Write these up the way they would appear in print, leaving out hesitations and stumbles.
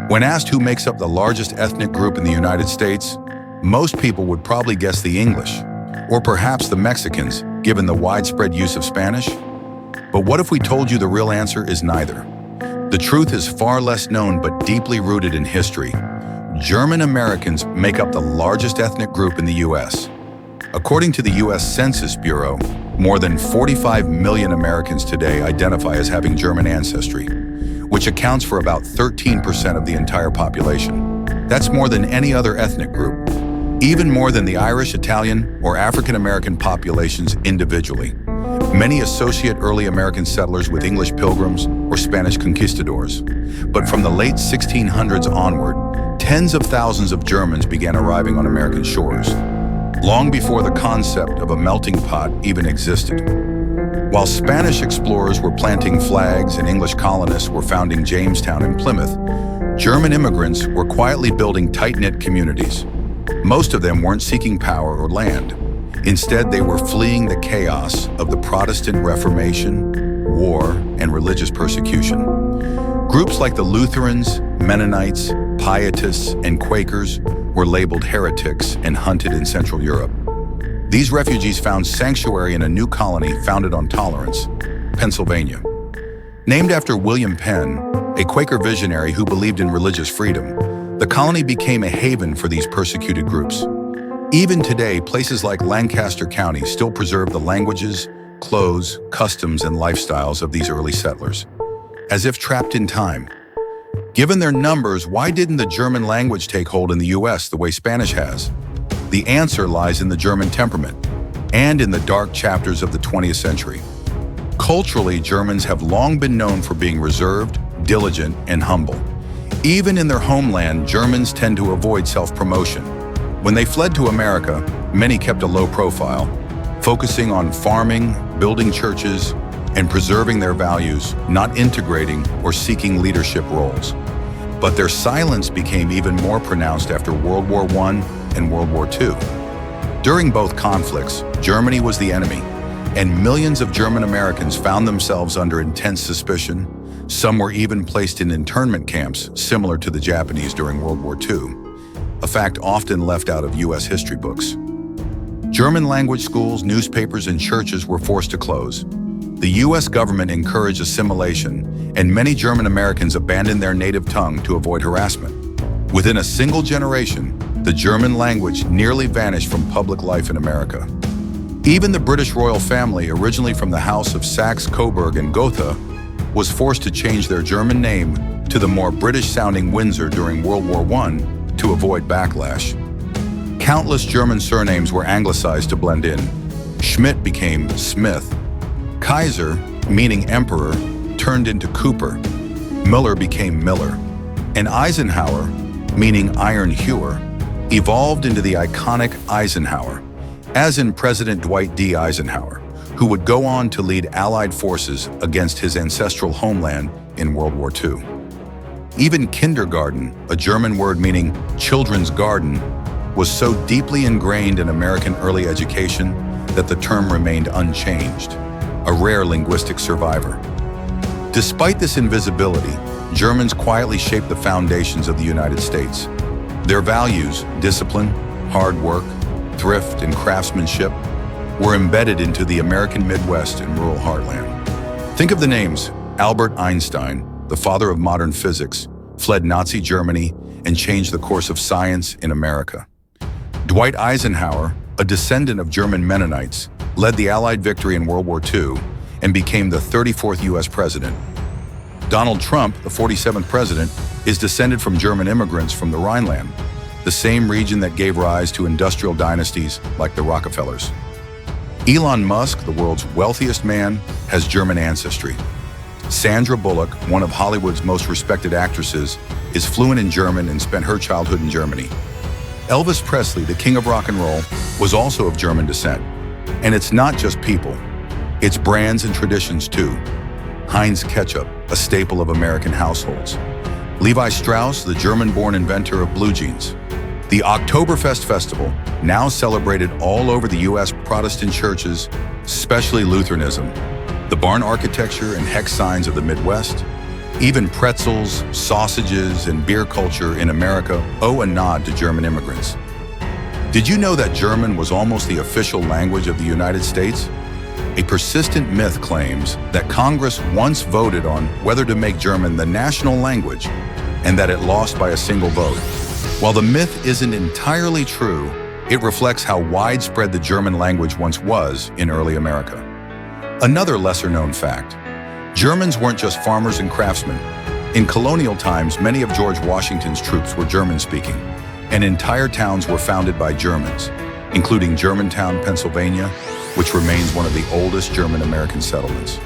When asked who makes up the largest ethnic group in the United States, most people would probably guess the English, or perhaps the Mexicans, given the widespread use of Spanish. But what if we told you the real answer is neither? The truth is far less known but deeply rooted in history. German Americans make up the largest ethnic group in the U.S. According to the U.S. Census Bureau, more than 45 million Americans today identify as having German ancestry, which accounts for about 13% of the entire population. That's more than any other ethnic group, even more than the Irish, Italian, or African American populations individually. Many associate early American settlers with English pilgrims or Spanish conquistadors. But from the late 1600s onward, tens of thousands of Germans began arriving on American shores, long before the concept of a melting pot even existed. While Spanish explorers were planting flags and English colonists were founding Jamestown and Plymouth, German immigrants were quietly building tight-knit communities. Most of them weren't seeking power or land. Instead, they were fleeing the chaos of the Protestant Reformation, war, and religious persecution. Groups like the Lutherans, Mennonites, Pietists, and Quakers were labeled heretics and hunted in Central Europe. These refugees found sanctuary in a new colony founded on tolerance, Pennsylvania. Named after William Penn, a Quaker visionary who believed in religious freedom, the colony became a haven for these persecuted groups. Even today, places like Lancaster County still preserve the languages, clothes, customs, and lifestyles of these early settlers, as if trapped in time. Given their numbers, why didn't the German language take hold in the U.S. the way Spanish has? The answer lies in the German temperament and in the dark chapters of the 20th century. Culturally, Germans have long been known for being reserved, diligent, and humble. Even in their homeland, Germans tend to avoid self-promotion. When they fled to America, many kept a low profile, focusing on farming, building churches, and preserving their values, not integrating or seeking leadership roles. But their silence became even more pronounced after World War I and World War II. During both conflicts, Germany was the enemy, and millions of German Americans found themselves under intense suspicion. Some were even placed in internment camps similar to the Japanese during World War II, a fact often left out of U.S. history books. German language schools, newspapers, and churches were forced to close. The U.S. government encouraged assimilation, and many German Americans abandoned their native tongue to avoid harassment. Within a single generation, the German language nearly vanished from public life in America. Even the British royal family, originally from the House of Saxe-Coburg and Gotha, was forced to change their German name to the more British-sounding Windsor during World War I to avoid backlash. Countless German surnames were anglicized to blend in. Schmidt became Smith. Kaiser, meaning emperor, turned into Cooper. Miller became Miller. And Eisenhower, meaning iron hewer, evolved into the iconic Eisenhower, as in President Dwight D. Eisenhower, who would go on to lead Allied forces against his ancestral homeland in World War II. Even kindergarten, a German word meaning children's garden, was so deeply ingrained in American early education that the term remained unchanged, a rare linguistic survivor. Despite this invisibility, Germans quietly shaped the foundations of the United States. Their values, discipline, hard work, thrift, and craftsmanship, were embedded into the American Midwest and rural heartland. Think of the names: Albert Einstein, the father of modern physics, fled Nazi Germany and changed the course of science in America. Dwight Eisenhower, a descendant of German Mennonites, led the Allied victory in World War II and became the 34th U.S. president. Donald Trump, the 47th president, is descended from German immigrants from the Rhineland, the same region that gave rise to industrial dynasties like the Rockefellers. Elon Musk, the world's wealthiest man, has German ancestry. Sandra Bullock, one of Hollywood's most respected actresses, is fluent in German and spent her childhood in Germany. Elvis Presley, the king of rock and roll, was also of German descent. And it's not just people, it's brands and traditions too. Heinz ketchup, a staple of American households. Levi Strauss, the German-born inventor of blue jeans. The Oktoberfest Festival, now celebrated all over the U.S. Protestant churches, especially Lutheranism. The barn architecture and hex signs of the Midwest. Even pretzels, sausages, and beer culture in America owe a nod to German immigrants. Did you know that German was almost the official language of the United States? A persistent myth claims that Congress once voted on whether to make German the national language and that it lost by a single vote. While the myth isn't entirely true, it reflects how widespread the German language once was in early America. Another lesser-known fact: Germans weren't just farmers and craftsmen. In colonial times, many of George Washington's troops were German-speaking, and entire towns were founded by Germans, including Germantown, Pennsylvania, which remains one of the oldest German-American settlements.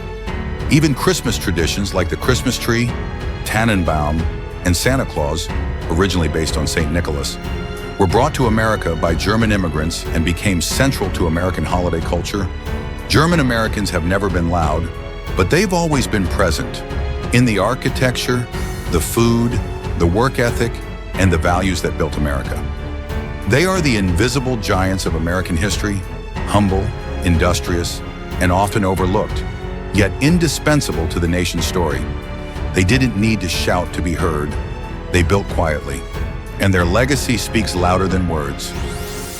Even Christmas traditions like the Christmas tree, Tannenbaum, and Santa Claus, originally based on St. Nicholas, were brought to America by German immigrants and became central to American holiday culture. German Americans have never been loud, but they've always been present in the architecture, the food, the work ethic, and the values that built America. They are the invisible giants of American history, humble, industrious, and often overlooked, yet indispensable to the nation's story. They didn't need to shout to be heard. They built quietly, and their legacy speaks louder than words.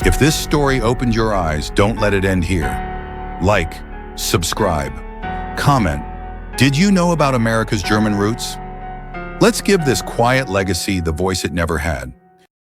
If this story opened your eyes, don't let it end here. Like, subscribe, comment. Did you know about America's German roots? Let's give this quiet legacy the voice it never had.